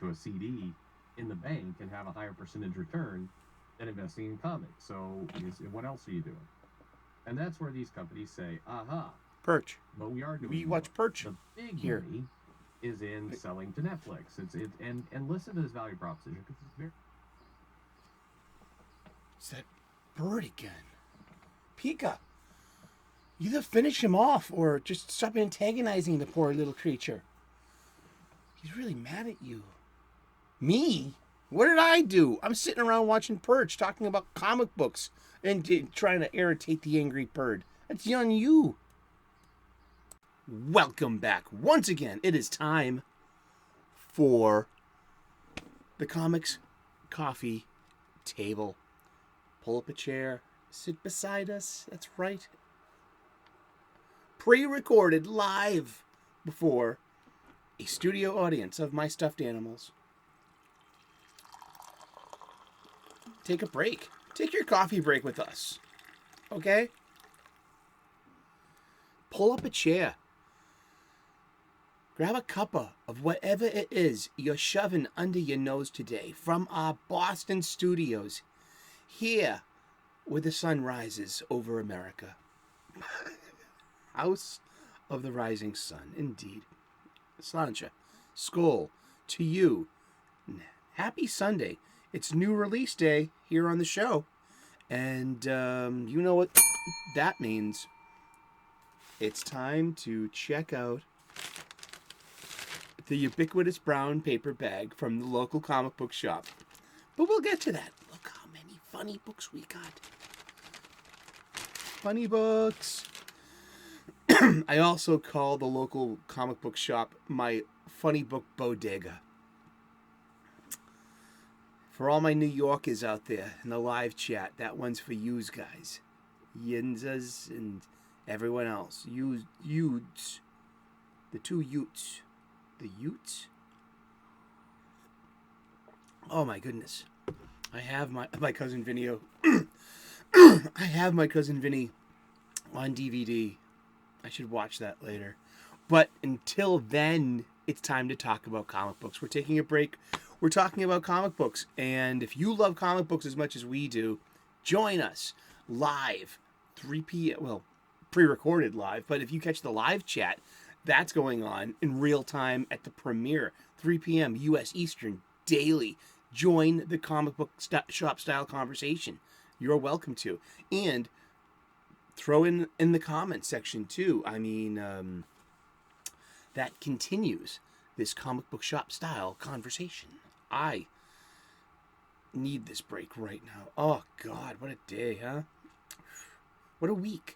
into a CD in the bank and have a higher percentage return than investing in comics. So what else are you doing? And that's where these companies say, aha. Perch. But we are doing We more. watch Perch. The big here. money is in selling to Netflix. And listen to this value proposition because it's very... It's that bird again. Pika. Either finish him off or just stop antagonizing the poor little creature. He's really mad at you. Me? What did I do? I'm sitting around watching Perch talking about comic books and trying to irritate the angry bird. That's on you. Welcome back. Once again, it is time for the Comics Coffee Table. Pull up a chair, sit beside us. That's right. Pre-recorded live before a studio audience of my stuffed animals. Take a break. Take your coffee break with us. Okay? Pull up a chair. Grab a cuppa of whatever it is you're shoving under your nose today from our Boston studios, here where the sun rises over America. House of the Rising Sun, indeed. Slancha, skol to you. Happy Sunday. It's new release day here on the show. And you know what that means. It's time to check out the ubiquitous brown paper bag from the local comic book shop. But we'll get to that. Look how many funny books we got. Funny books. I also call the local comic book shop my funny book bodega. For all my New Yorkers out there in the live chat, that one's for yous guys. Yinzas and everyone else. Utes. The two Utes. The Utes? Oh my goodness. I have my cousin Vinny. I have my cousin Vinny on DVD. I should watch that later. But until then, it's time to talk about comic books. We're taking a break. We're talking about comic books. And if you love comic books as much as we do, join us live, 3 p.m. Well, pre-recorded live. But if you catch the live chat, that's going on in real time at the premiere, 3 p.m. U.S. Eastern, daily. Join the Comic Book Shop-Style Conversation. You're welcome to. And throw in the comments section, too. I mean, that continues this Comic Book Shop-Style Conversation. I need this break right now. Oh, God, what a day, huh? What a week.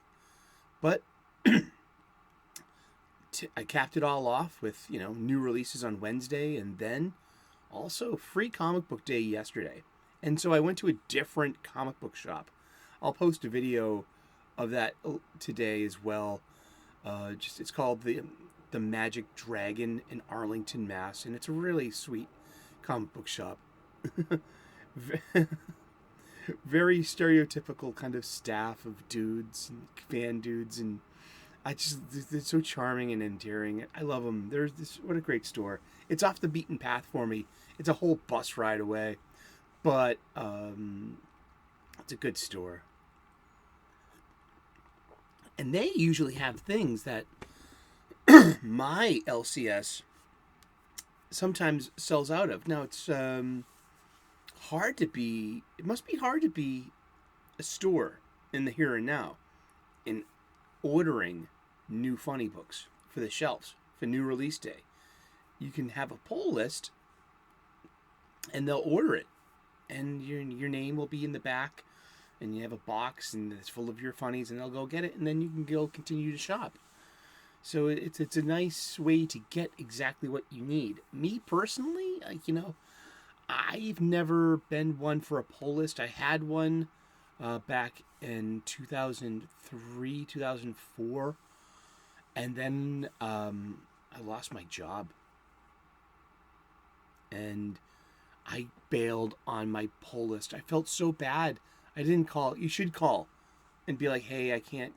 But I capped it all off with, new releases on Wednesday and then also free comic book day yesterday. And so I went to a different comic book shop. I'll post a video of that today as well. It's called the Magic Dragon in Arlington, Mass. And it's a really sweet comic book shop. Very stereotypical kind of staff of dudes and fan dudes, and they're so charming and endearing. I love them. What a great store. It's off the beaten path for me. It's a whole bus ride away, but it's a good store. And they usually have things that my LCS sometimes sells out of. Now it's it must be hard to be a store in the here and now in ordering new funny books for the shelves for new release day. You can have a pull list and they'll order it, and your name will be in the back, and you have a box and it's full of your funnies, and they'll go get it, and then you can go continue to shop. So it's a nice way to get exactly what you need. Me personally, I've never been one for a pull list. I had one back in 2003, 2004. And then I lost my job. And I bailed on my pull list. I felt so bad. I didn't call. You should call and be like, hey, I can't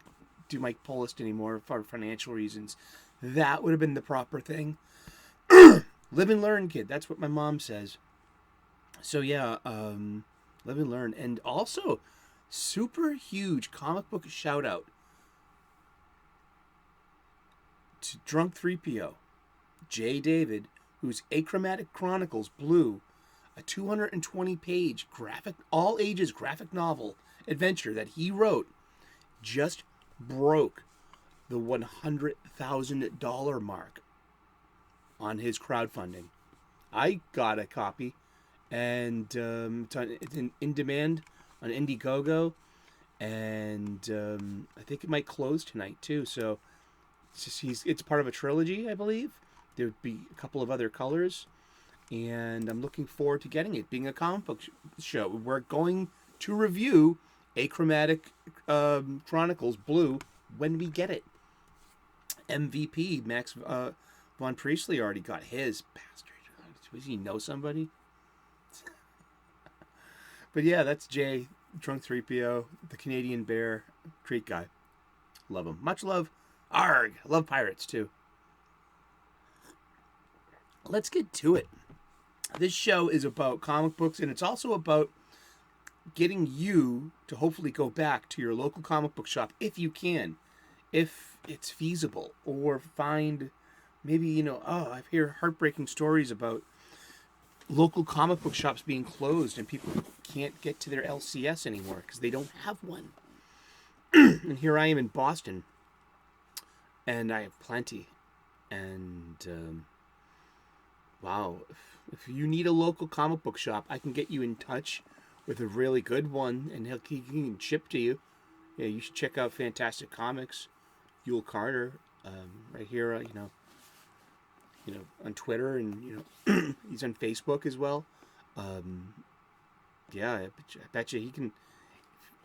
do my pull list anymore for financial reasons. That would have been the proper thing. Live and learn, kid. That's what my mom says. So yeah, live and learn. And also, super huge comic book shout out to Drunk 3PO, J. David, whose Achromatic Chronicles Blue, a 220-page graphic, all ages graphic novel adventure that he wrote, just broke the $100,000 mark on his crowdfunding. I got a copy, and it's in demand on Indiegogo, and I think it might close tonight too. So it's part of a trilogy, I believe. There would be a couple of other colors, and I'm looking forward to getting it. Being a comic book show, we're going to review Achromatic Chronicles Blue when we get it. MVP Max Von Priestley already got his. Bastard. Does he know somebody? But yeah, that's Jay, Drunk 3PO, the Canadian Bear, Creek guy. Love him. Much love. Arg! Love pirates too. Let's get to it. This show is about comic books, and it's also about getting you to hopefully go back to your local comic book shop if you can, if it's feasible, or find maybe, I hear heartbreaking stories about local comic book shops being closed and people can't get to their LCS anymore because they don't have one. And here I am in Boston, and I have plenty. And wow, if you need a local comic book shop, I can get you in touch with a really good one, and he can ship to you. Yeah, you should check out Fantastic Comics, Yule Carter, right here. On Twitter, and he's on Facebook as well. Yeah, I bet you he can.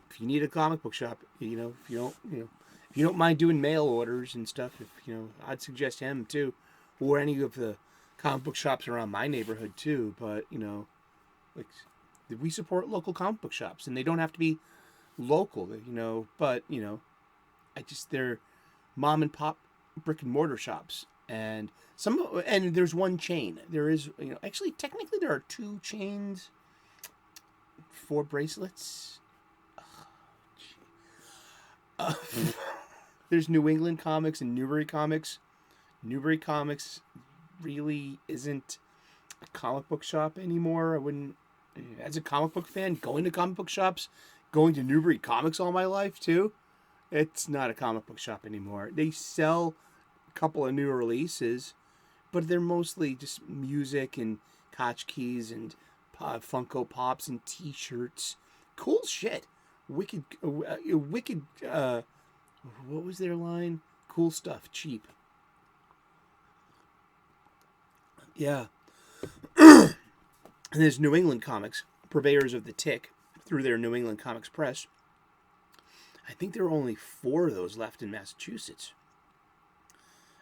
If you need a comic book shop, if you don't mind doing mail orders and stuff, I'd suggest him too, or any of the comic book shops around my neighborhood too. But we support local comic book shops, and they don't have to be local, But they're mom and pop brick and mortar shops. And there's one chain. There is, actually, technically there are two chains for bracelets. There's New England Comics and Newbury Comics. Newbury Comics really isn't a comic book shop anymore. I wouldn't, as a comic book fan, going to comic book shops, going to Newbury Comics all my life too, it's not a comic book shop anymore. They sell couple of new releases, but they're mostly just music and tchotchkes and Funko Pops and T-shirts. Cool shit. Wicked. What was their line? Cool stuff, cheap. Yeah. And there's New England Comics, purveyors of the Tick, through their New England Comics Press. I think there are only 4 of those left in Massachusetts.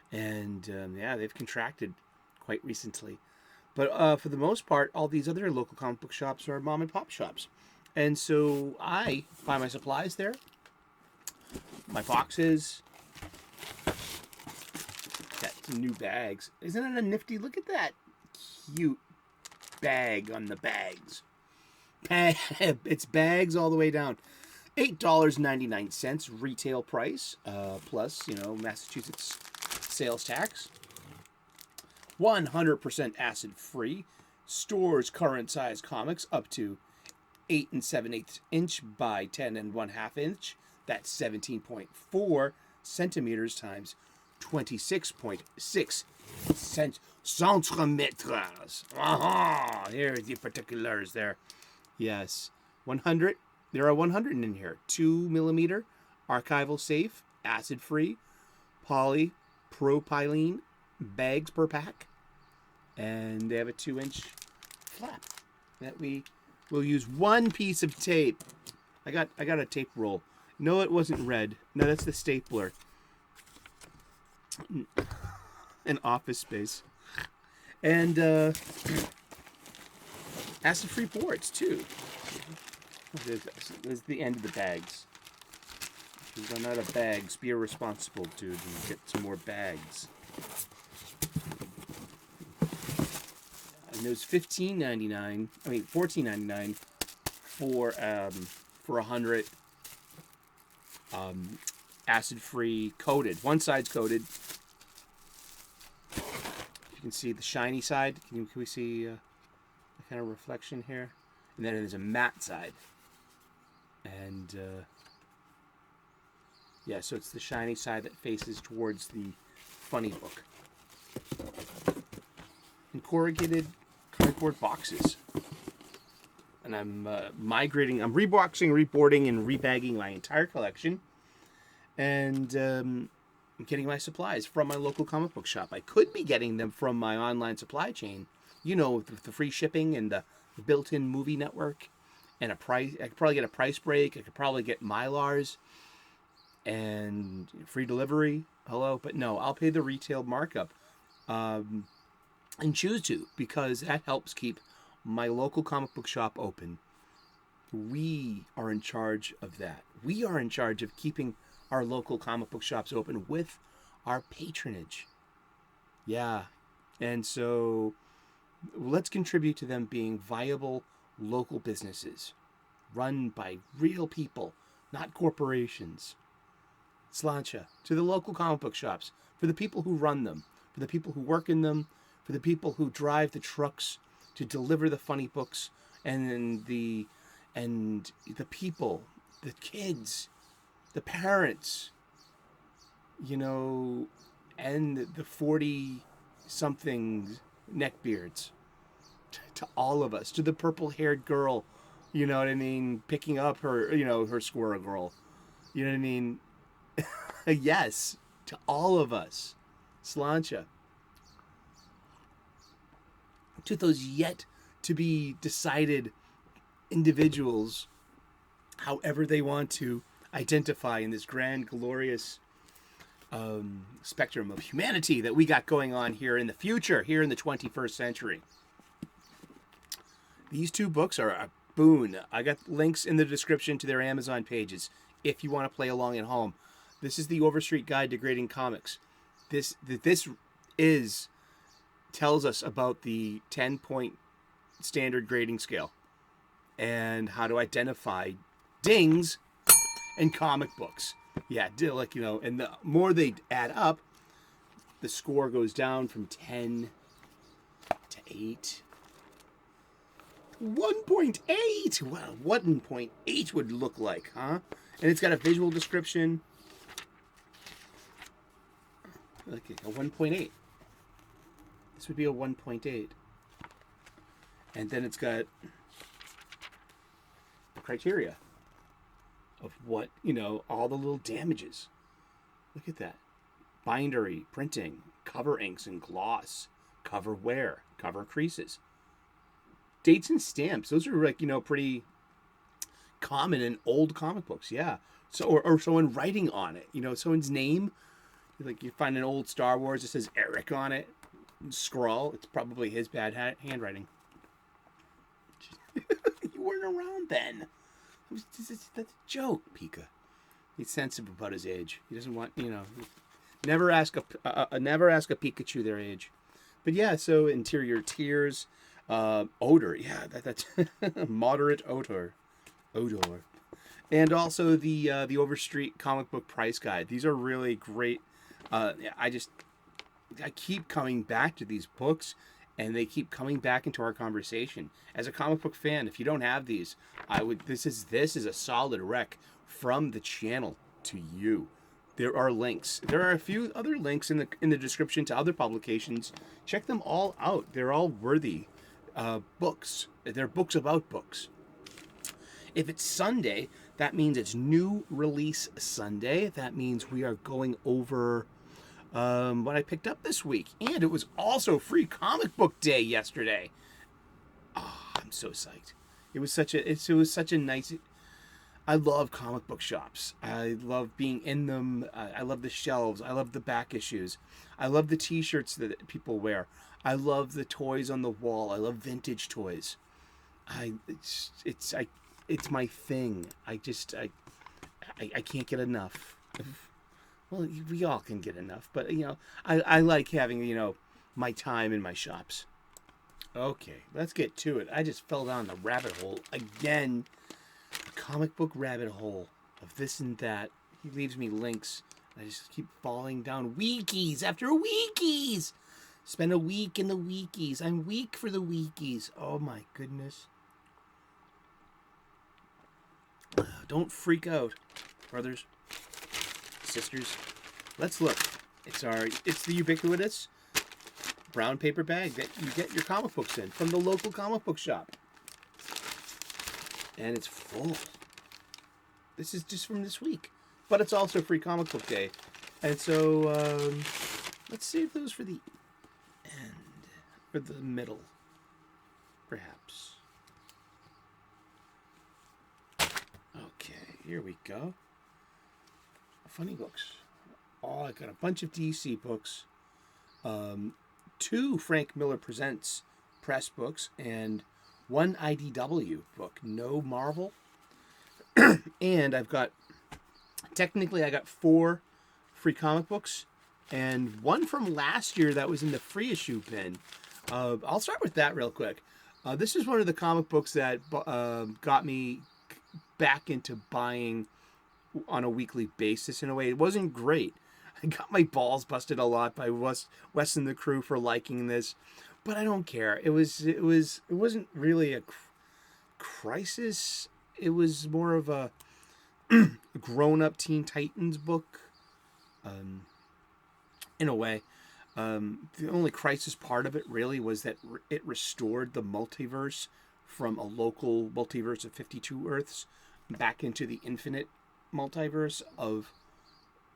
And they've contracted quite recently. But for the most part, all these other local comic book shops are mom and pop shops. And so I buy my supplies there, my boxes. Got some new bags. Isn't it a nifty? Look at that cute bag on the bags. It's bags all the way down. $8.99 retail price, plus, Massachusetts sales tax. 100% acid free. Stores current size comics up to 8 7/8 inch by 10 1/2 inch. That's 17.4 centimeters times 26.6 centimeters. Aha! Here are the particulars there. Yes. 100. There are 100 in here. 2mm archival safe, acid free, polypropylene bags per pack, and they have a 2-inch flap that we will use. One piece of tape. I got a tape roll. No, it wasn't red. No, that's the stapler. An Office Space, and acid-free boards too. This is the end of the bags. If you run out of bags, be irresponsible, dude, and get some more bags. And it was $14.99 for 100 acid-free coated. One side's coated. You can see the shiny side. Can we see the kind of reflection here? And then there's a matte side. And yeah, so it's the shiny side that faces towards the funny book. And corrugated cardboard boxes. And I'm migrating, I'm reboxing, reboarding, and rebagging my entire collection. And I'm getting my supplies from my local comic book shop. I could be getting them from my online supply chain, you know, with the free shipping and the built-in movie network. And a price, I could probably get a price break. I could probably get Mylars and free delivery. Hello, but no, I'll pay the retail markup and choose to, because that helps keep my local comic book shop open. We are in charge of that. We are in charge of keeping our local comic book shops open with our patronage. Yeah, and so let's contribute to them being viable local businesses run by real people, not corporations. Slancha, to the local comic book shops, for the people who run them, for the people who work in them, for the people who drive the trucks to deliver the funny books, and the people, the kids, the parents, you know, and the 40-something neckbeards. To all of us, to the purple-haired girl, you know what I mean, picking up her, you know, her squirrel girl, you know what I mean. Yes, to all of us, Slancha. To those yet to be decided individuals, however they want to identify in this grand, glorious spectrum of humanity that we got going on here in the future, here in the 21st century. These two books are a boon. I got links in the description to their Amazon pages if you want to play along at home. This is the Overstreet Guide to Grading Comics. This tells us about the 10-point standard grading scale and how to identify dings in comic books. Yeah, like, you know, and the more they add up, the score goes down from 10 to 8. 1.8! Well, 1.8 would look like, huh? And it's got a visual description. Like a 1.8. This would be a 1.8. And then it's got the criteria of what, you know, all the little damages. Look at that. Bindery, printing, cover inks and gloss, cover wear, cover creases. Dates and stamps. Those are, like, you know, pretty common in old comic books. Yeah. So, or someone writing on it. You know, someone's name. Like, you find an old Star Wars that says Eric on it. Scrawl. It's probably his bad handwriting. You weren't around then. That's a joke, Pika. He's sensitive about his age. He doesn't want, you know. Never ask a Pikachu their age. But yeah, so interior tiers, odor. Yeah, that's moderate odor. And also the Overstreet comic book price guide. These are really great. I keep coming back to these books, and they keep coming back into our conversation. As a comic book fan, if you don't have these, this is a solid rec from the channel to you. There are links. There are a few other links in the description to other publications. Check them all out. They're all worthy books. They're books about books. If it's Sunday, that means it's new release Sunday. That means we are going over what I picked up this week. And it was also free comic book day yesterday. Oh, I'm so psyched. It was such a nice... I love comic book shops. I love being in them. I love the shelves. I love the back issues. I love the t-shirts that people wear. I love the toys on the wall. I love vintage toys. It's my thing. I can't get enough. Well, we all can get enough, but, you know, I like having, you know, my time in my shops. Okay, let's get to it. I just fell down the rabbit hole again. The comic book rabbit hole of this and that. He leaves me links. I just keep falling down wikis after wikis. Spend a week in the wikis. I'm weak for the wikis. Oh my goodness. Don't freak out, brothers, sisters. Let's look. It's the ubiquitous brown paper bag that you get your comic books in from the local comic book shop. And it's full. This is just from this week. But it's also Free Comic Book Day. And so, let's save those for the end. For the middle. Perhaps. Okay, here we go. Funnybooks. Oh, I got a bunch of DC books. 2 Frank Miller Presents Press books and 1 IDW book. No Marvel. And I got 4 free comic books and 1 from last year that was in the free issue bin. I'll start with that real quick. This is one of the comic books that got me back into buying on a weekly basis in a way. It wasn't great. I got my balls busted a lot by Wes and the crew for liking this, but I don't care. It wasn't really a crisis. It was more of a grown-up Teen Titans book, in a way. The only crisis part of it really was that it restored the multiverse from a local multiverse of 52 Earths back into the infinite multiverse of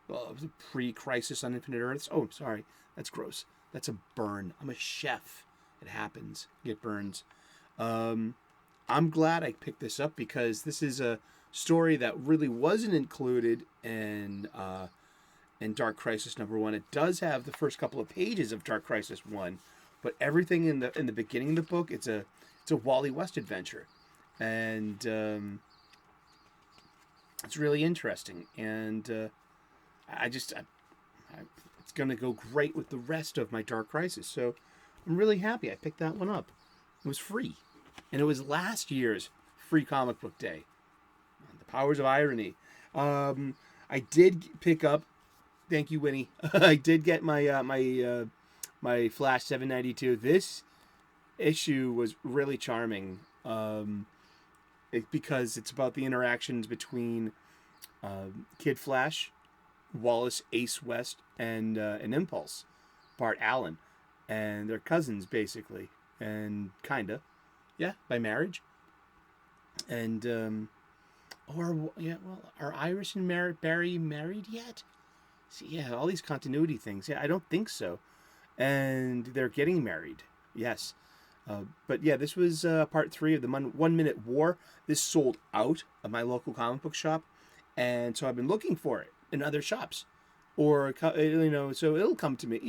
the pre-crisis on Infinite Earths. Oh, I'm sorry. That's gross. That's a burn. I'm a chef. It happens. Get burns. I'm glad I picked this up because this is a story that really wasn't included in Dark Crisis #1. It does have the first couple of pages of Dark Crisis 1, but everything in the beginning of the book, it's a Wally West adventure, and it's really interesting. And it's going to go great with the rest of my Dark Crisis. So I'm really happy I picked that one up. It was free. And it was last year's Free Comic Book Day. The powers of irony. I did pick up, thank you, Winnie. I did get my my Flash 792. This issue was really charming because it's about the interactions between Kid Flash, Wallace Ace West, and Impulse, Bart Allen, and they're cousins basically, and kinda, yeah, by marriage. And are Iris and Barry married yet? See, yeah, all these continuity things. Yeah, I don't think so. And they're getting married. Yes. But yeah, this was part 3 of the 1 Minute War. This sold out of my local comic book shop, and so I've been looking for it in other shops, or so it'll come to me.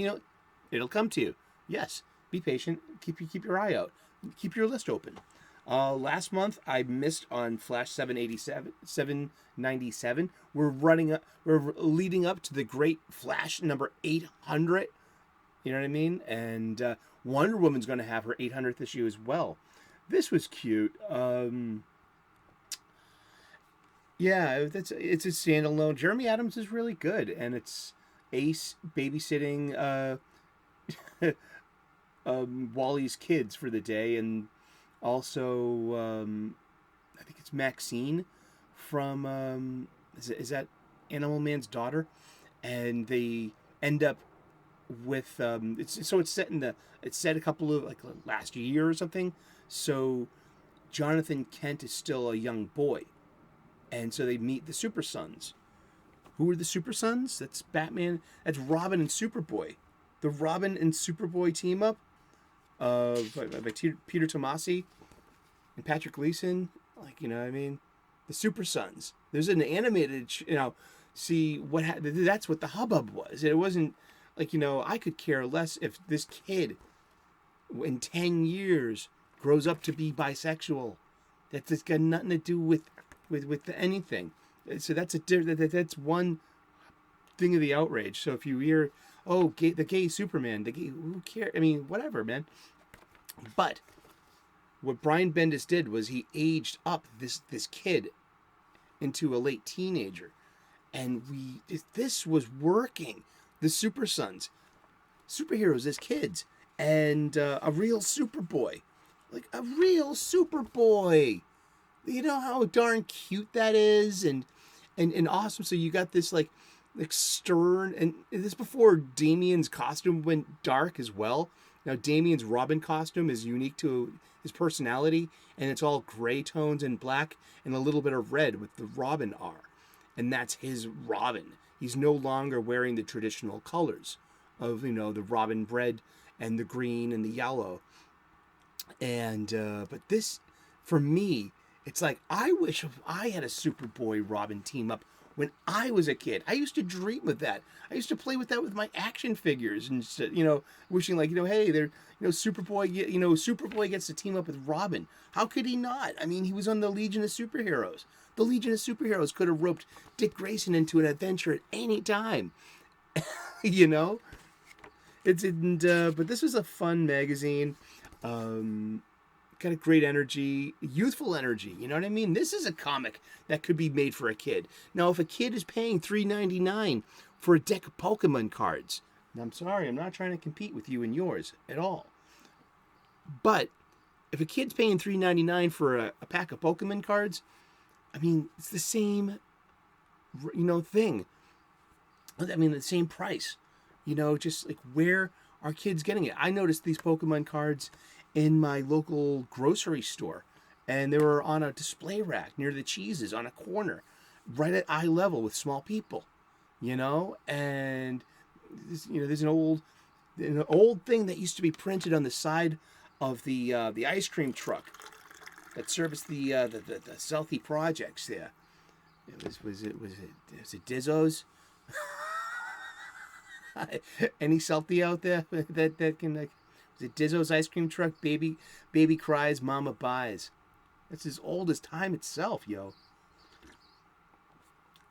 It'll come to you. Yes, be patient. Keep your eye out. Keep your list open. Last month I missed on Flash 797. We're leading up to the great Flash number 800. You know what I mean? And Wonder Woman's going to have her 800th issue as well. This was cute. Yeah, it's a standalone. Jeremy Adams is really good, and it's Ace babysitting Wally's kids for the day, and also I think it's Maxine from is that Animal Man's daughter, and they end up with it's set a couple of last year or something. So Jonathan Kent is still a young boy, and so they meet the Super Sons. Who are the Super Sons? That's Batman. That's Robin and Superboy. The Robin and Superboy team up by Peter Tomasi and Patrick Gleason. You know what I mean? The Super Sons. There's an animated, see what that's what the hubbub was. It wasn't I could care less if this kid in 10 years grows up to be bisexual. That's got nothing to do with anything. So that's one thing of the outrage. So if you hear, the gay Superman, who cares? I mean, whatever, man. But what Brian Bendis did was he aged up this kid into a late teenager, and this was working. The Super Sons, superheroes as kids, and a real Superboy, like a real Superboy. You know how darn cute that is, and awesome. So you got this like stern, and this before Damien's costume went dark as well. Now Damien's Robin costume is unique to his personality, and it's all gray tones and black and a little bit of red with the Robin R, and that's his Robin. He's no longer wearing the traditional colors of the Robin red and the green and the yellow. And but this, for me, it's like I wish I had a Superboy Robin team up when I was a kid. I used to dream of that. I used to play with that with my action figures, and wishing like hey, they're Superboy gets to team up with Robin. How could he not? I mean, he was on the Legion of Superheroes. The Legion of Superheroes could have roped Dick Grayson into an adventure at any time. But this was a fun magazine. Got a great energy, youthful energy. You know what I mean? This is a comic that could be made for a kid. Now, if a kid is paying $3.99 for a deck of Pokemon cards, I'm sorry, I'm not trying to compete with you and yours at all. But if a kid's paying $3.99 for a pack of Pokemon cards, I mean, it's the same, thing. I mean, the same price. Just like where are kids getting it? I noticed these Pokemon cards in my local grocery store, and they were on a display rack near the cheeses on a corner, right at eye level with small people, and there's an old thing that used to be printed on the side of the ice cream truck that serviced the Southie projects there. Was it Dizzo's? Any Southie out there that can like? Is it Dizzo's ice cream truck? Baby cries, mama buys. That's as old as time itself, yo.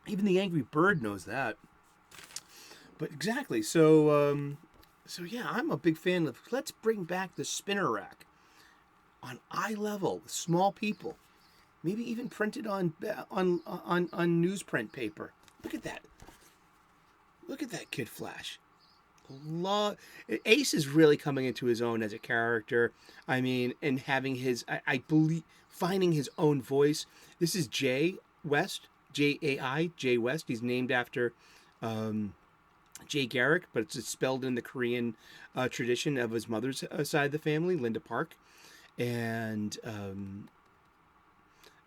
Even the Angry Bird knows that. But exactly. So yeah, I'm a big fan of. Let's bring back the spinner rack on eye level with small people. Maybe even printed on newsprint paper. Look at that. Look at that Kid Flash. Ace is really coming into his own as a character. I mean, and having I believe, finding his own voice. This is Jay West, Jai, Jay West. He's named after Jay Garrick, but it's spelled in the Korean tradition of his mother's side of the family, Linda Park. And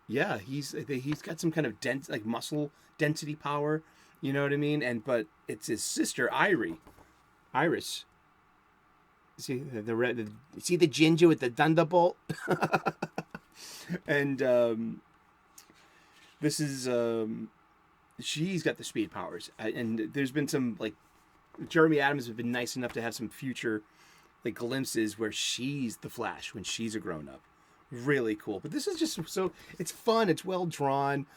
yeah, he's got some kind of dense, like muscle density power. You know what I mean? But it's his sister Iris. See the red. See the ginger with the thunderbolt. And this is she's got the speed powers, and there's been some like Jeremy Adams has been nice enough to have some future like glimpses where she's the Flash when she's a grown up. Really cool. But this is just so it's fun. It's well drawn.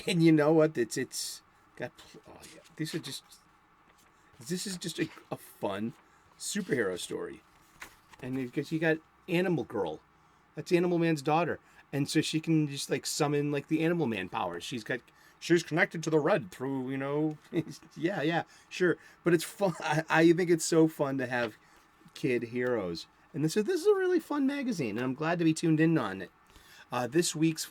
And you know what? It's got. Oh yeah, this is just a fun superhero story, and because you got Animal Girl, that's Animal Man's daughter, and so she can just like summon like the Animal Man powers. She's connected to the red through yeah, sure, but it's fun. I think it's so fun to have kid heroes, and this is a really fun magazine, and I'm glad to be tuned in on it. This week's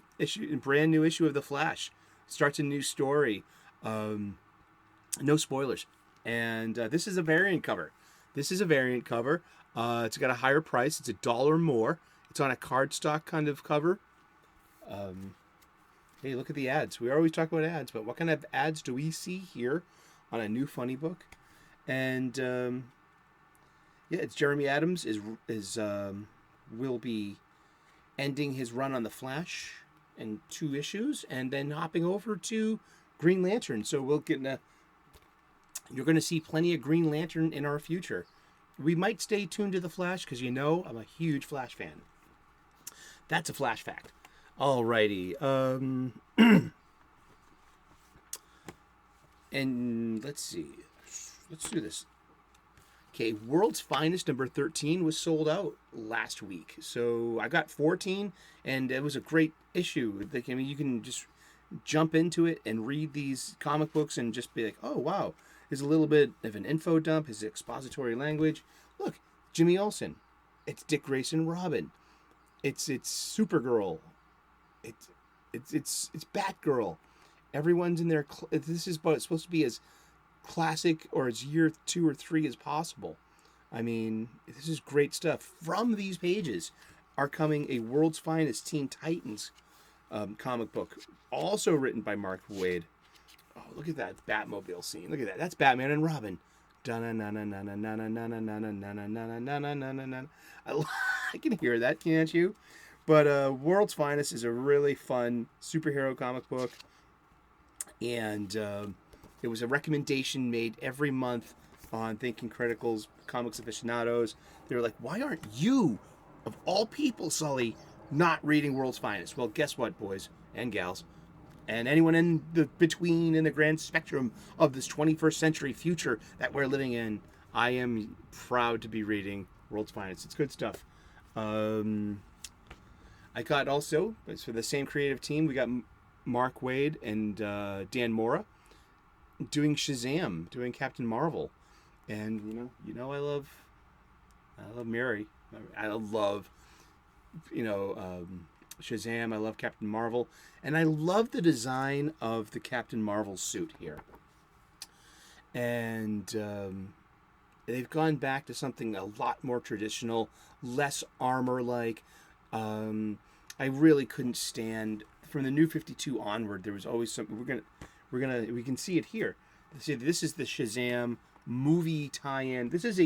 brand new issue of The Flash starts a new story. No spoilers. And this is a variant cover. It's got a higher price. It's $1 more. It's on a cardstock kind of cover. Hey, look at the ads. We always talk about ads, but what kind of ads do we see here on a new funny book? And yeah, it's Jeremy Adams will be ending his run on The Flash in 2 issues, and then hopping over to Green Lantern. So you're going to see plenty of Green Lantern in our future. We might stay tuned to The Flash because I'm a huge Flash fan. That's a Flash fact. Alrighty. And let's see. Let's do this. Okay, World's Finest number 13 was sold out last week. So I got 14, and it was a great issue. Like, I mean, you can just jump into it and read these comic books and just be like, oh, wow. There's a little bit of an info dump, his expository language. Look, Jimmy Olsen. It's Dick Grayson Robin. It's Supergirl. It's Batgirl. Everyone's in there. This is what it's supposed to be as classic or as year 2 or 3 as possible. I mean, this is great stuff. From these pages are coming a World's Finest Teen Titans comic book, also written by Mark Waid. Oh, look at that Batmobile scene. Look at that. That's Batman and Robin. I can hear that, can't you? But World's Finest is a really fun superhero comic book. And it was a recommendation made every month on Thinking Critical's Comics Aficionados. They were like, why aren't you, of all people, Sully, not reading World's Finest? Well, guess what, boys and gals? And anyone in the between in the grand spectrum of this 21st century future that we're living in, I am proud to be reading World's Finest. It's good stuff. I got also, it's for the same creative team, we got Mark Waid and Dan Mora doing Shazam, doing Captain Marvel. And you know I love Mary. I love Shazam. I love Captain Marvel, and I love the design of the Captain Marvel suit here. And they've gone back to something a lot more traditional, less armor-like. I really couldn't stand from the New 52 onward. There was always something. We can see it here. See, this is the Shazam movie tie-in. This is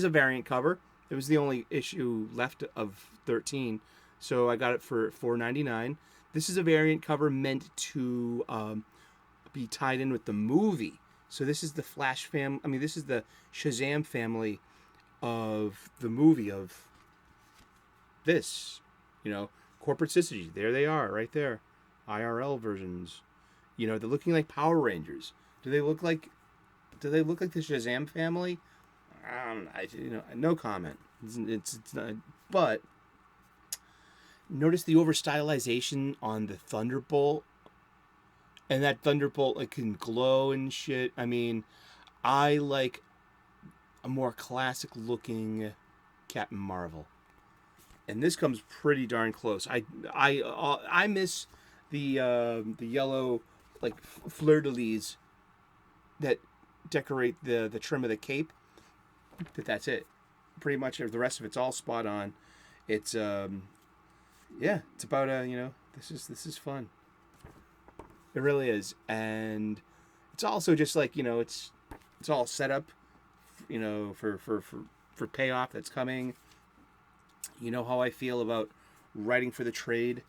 a variant cover. It was the only issue left of 13. So I got it for $4.99. This is a variant cover meant to be tied in with the movie. So this is the Flash this is the Shazam family of the movie of this. Corporate Syzygy. There they are, right there. IRL versions. They're looking like Power Rangers. Do they look like the Shazam family? No comment. It's not, but notice the over stylization on the Thunderbolt, and that Thunderbolt can glow and shit. I mean, I like a more classic looking Captain Marvel, and this comes pretty darn close. I miss the yellow fleur-de-lis that decorate the trim of the cape. That's it. Pretty much the rest of it's all spot on. It's it's about this is fun. It really is. And it's also just it's all set up for payoff that's coming. You know how I feel about writing for the trade.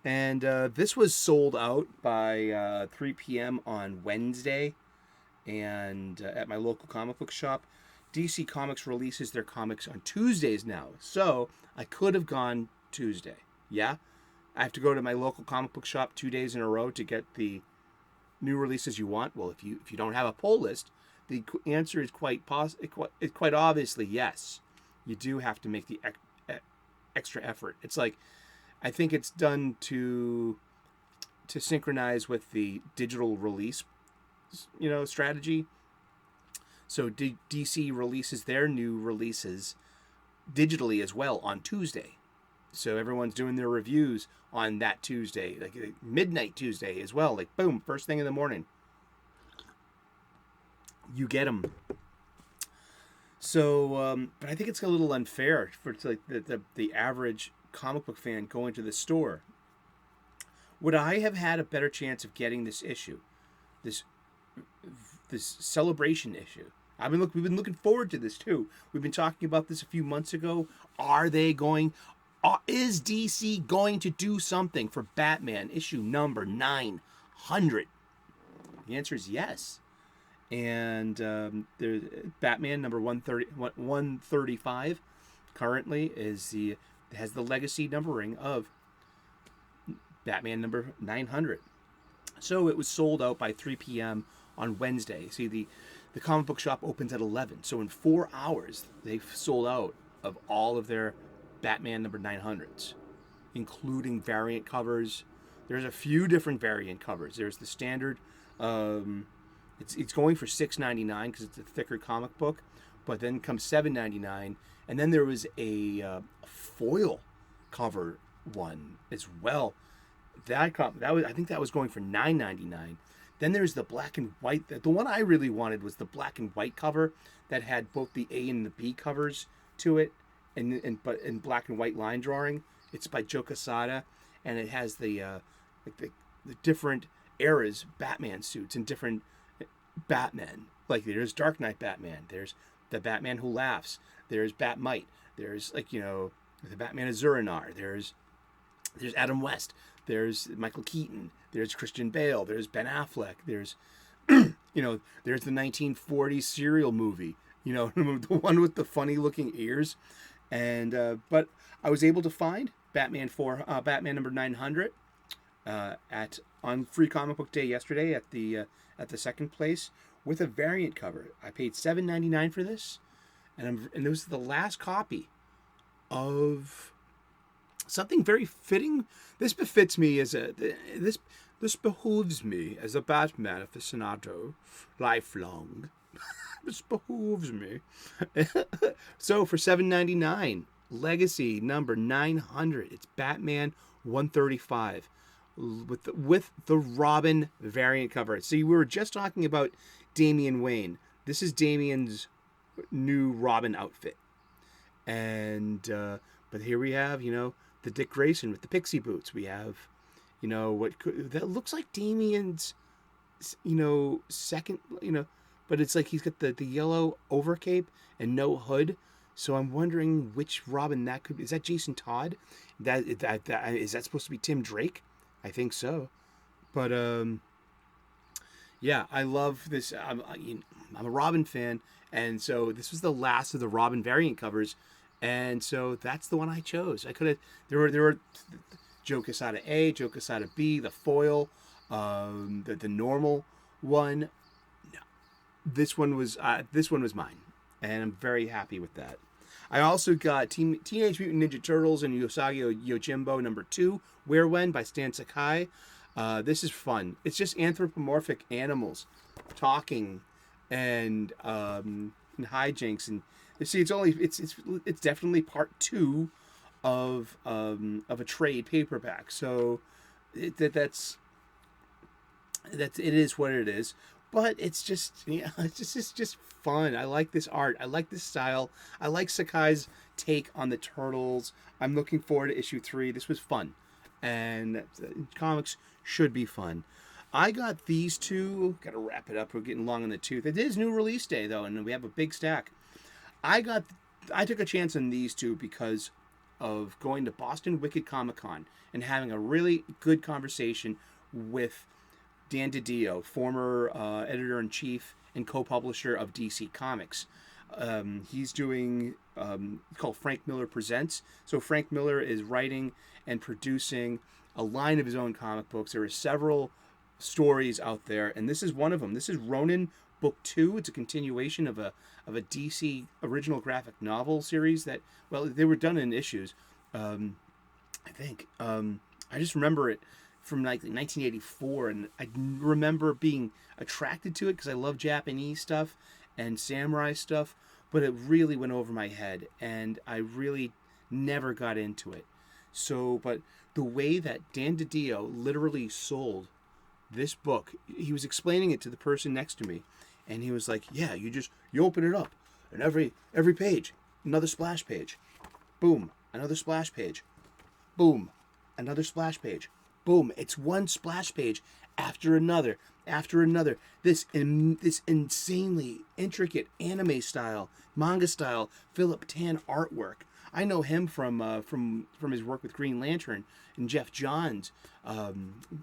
And this was sold out by 3 p.m. on Wednesday, and at my local comic book shop. DC Comics releases their comics on Tuesdays now, so I could have gone Tuesday. Yeah, I have to go to my local comic book shop 2 days in a row to get the new releases you want. Well, if you don't have a pull list, the answer is quite obviously yes. You do have to make the extra effort. It's like, I think it's done to synchronize with the digital release, strategy. So DC releases their new releases digitally as well on Tuesday. So everyone's doing their reviews on that Tuesday, like midnight Tuesday as well. Like, boom, first thing in the morning. You get them. So, but I think it's a little unfair for the average comic book fan going to the store. Would I have had a better chance of getting this issue, this celebration issue? We've been looking forward to this too. We've been talking about this a few months ago. Is DC going to do something for Batman issue number 900? The answer is yes. And Batman number 135 currently has the legacy numbering of Batman number 900. So it was sold out by 3 p.m. on Wednesday. See, the comic book shop opens at 11. So in 4 hours, they've sold out of all of their Batman number 900s, including variant covers. There's a few different variant covers. There's the standard. It's going for $6.99 because it's a thicker comic book, but then comes $7.99, and then there was a foil cover one as well. I think that was going for $9.99. Then there's the black and white. The one I really wanted was the black and white cover that had both the A and the B covers to it, but in black and white line drawing. It's by Joe Quesada, and it has the different eras Batman suits and different Batmen. Like there's Dark Knight Batman. There's the Batman Who Laughs. There's Batmite. There's the Batman of Zur-En-Arrh. There's Adam West. There's Michael Keaton. There's Christian Bale. There's Ben Affleck. There's there's the 1940s serial movie. The one with the funny looking ears. And but I was able to find Batman number 900 on Free Comic Book Day yesterday at the second place with a variant cover. I paid $7.99 for this, and it was the last copy of something very fitting. This befits me as this behooves me as a Batman aficionado, lifelong. This behooves me. So for $7.99, Legacy number 900. It's Batman 135 with the Robin variant cover. See, we were just talking about Damian Wayne. This is Damian's new Robin outfit, and but here we have the Dick Grayson with the pixie boots. We have that looks like Damian's second but it's like he's got the yellow overcape and no hood. So I'm wondering which Robin that could be. Is that Jason Todd? Is that supposed to be Tim Drake? I think so. But yeah, I love this. I'm a Robin fan, and so this was the last of the Robin variant covers, and so that's the one I chose. I could have. There were Joe Quesada A, Joe Quesada B, the foil, the normal one. No, this one was mine, and I'm very happy with that. I also got Teenage Mutant Ninja Turtles and Usagi Yojimbo number 2, Where When by Stan Sakai. This is fun. It's just anthropomorphic animals talking and hijinks, and you see, it's definitely part 2 of a trade paperback. So it is what it is. But it's just it's just fun. I like this art. I like this style. I like Sakai's take on the Turtles. I'm looking forward to issue 3. This was fun, and comics should be fun. I got these two. Got to wrap it up. We're getting long in the tooth. It is new release day though, and we have a big stack. I took a chance on these two because of going to Boston Wicked Comic Con and having a really good conversation with Dan DiDio, former editor-in-chief and co-publisher of DC Comics. He's doing called Frank Miller Presents. So Frank Miller is writing and producing a line of his own comic books. There are several stories out there, and this is one of them. This is Ronin Book 2. It's a continuation of a DC original graphic novel series that, well, they were done in issues, I think. I just remember it from like 1984, and I remember being attracted to it because I love Japanese stuff and samurai stuff, but it really went over my head, and I really never got into it. So, but the way that Dan DiDio literally sold this book, he was explaining it to the person next to me, and he was like, yeah, you open it up, and every page, another splash page, boom, another splash page, boom, another splash page, boom. It's one splash page after another. This insanely intricate anime style, manga style, Philip Tan artwork. I know him from his work with Green Lantern and Jeff Johns,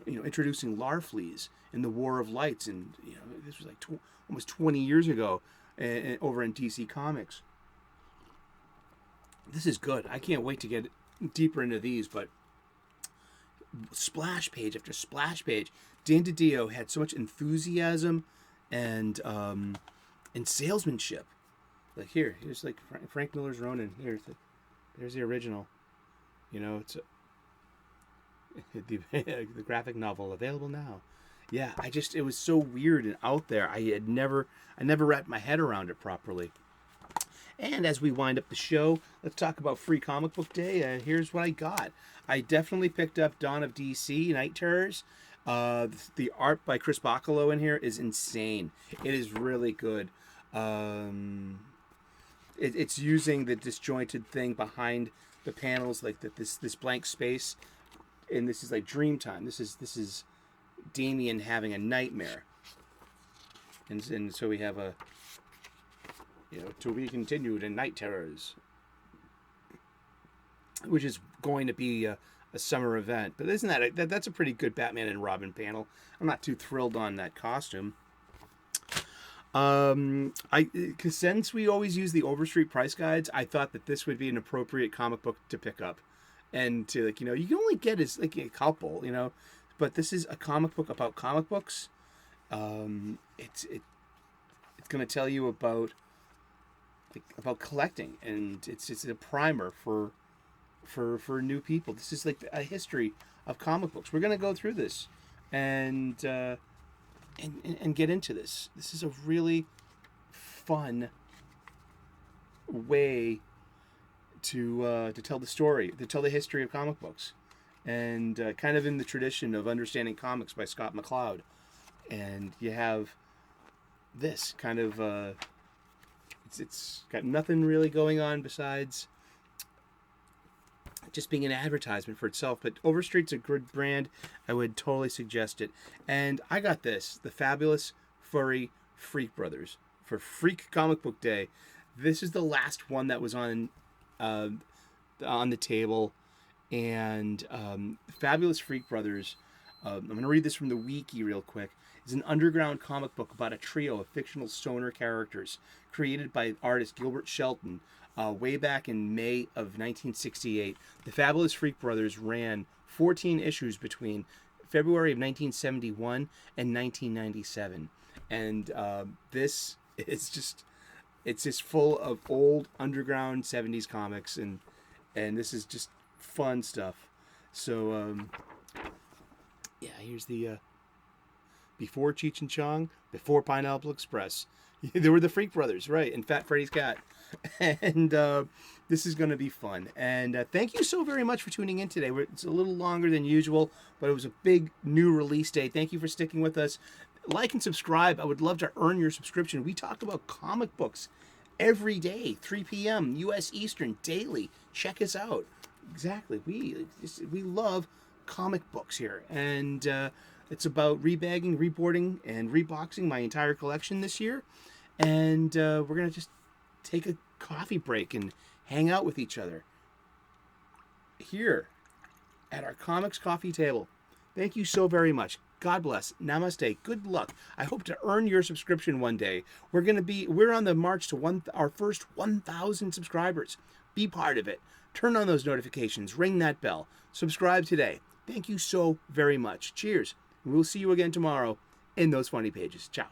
introducing Larfleeze in the War of Lights, and this was like almost 20 years ago, over in DC Comics. This is good. I can't wait to get deeper into these, but splash page after splash page. Dan DiDio had so much enthusiasm and and salesmanship. Like here's like Frank Miller's Ronin. There's the original. You know, it's the graphic novel available now. Yeah, it was so weird and out there. I never wrapped my head around it properly. And as we wind up the show, let's talk about Free Comic Book Day. Here's what I got. I definitely picked up Dawn of DC, Night Terrors. The art by Chris Bacalo in here is insane. It is really good. It's using the disjointed thing behind the panels, like this blank space, and this is like dream time. This is Damien having a nightmare, and so we have to be continued in Night Terrors, which is going to be a summer event. But isn't that's a pretty good Batman and Robin panel? I'm not too thrilled on that costume. Cause since we always use the Overstreet Price guides, I thought that this would be an appropriate comic book to pick up, and to you can only get as like a couple, but this is a comic book about comic books. It's going to tell you about collecting, and it's a primer for new people. This is like a history of comic books. We're going to go through this and get into this. This is a really fun way to tell the story, to tell the history of comic books, and kind of in the tradition of Understanding Comics by Scott McCloud. And you have this kind of it's got nothing really going on besides just being an advertisement for itself. But Overstreet's a good brand. I would totally suggest it. And I got this, the Fabulous Furry Freak Brothers, for Freak Comic Book Day. This is the last one that was on the table. And Fabulous Freak Brothers, I'm going to read this from the wiki real quick, is an underground comic book about a trio of fictional stoner characters created by artist Gilbert Shelton way back in May of 1968. The Fabulous Freak Brothers ran 14 issues between February of 1971 and 1997. And this is just full of old underground 70s comics, and this is just fun stuff. So yeah, here's the before Cheech and Chong, before Pineapple Express. There were the Freak Brothers, right, and Fat Freddy's Cat. And this is going to be fun. And thank you so very much for tuning in today. It's a little longer than usual, but it was a big new release day. Thank you for sticking with us. Like and subscribe. I would love to earn your subscription. We talk about comic books every day, 3 p.m. U.S. Eastern, daily. Check us out. Exactly. We love comic books here. And it's about rebagging, reboarding, and reboxing my entire collection this year. And we're going to just take a coffee break and hang out with each other here at our comics coffee table. Thank you so very much. God bless. Namaste. Good luck. I hope to earn your subscription one day. We're on the march to our first 1,000 subscribers. Be part of it. Turn on those notifications. Ring that bell. Subscribe today. Thank you so very much. Cheers. We'll see you again tomorrow in those funny pages. Ciao.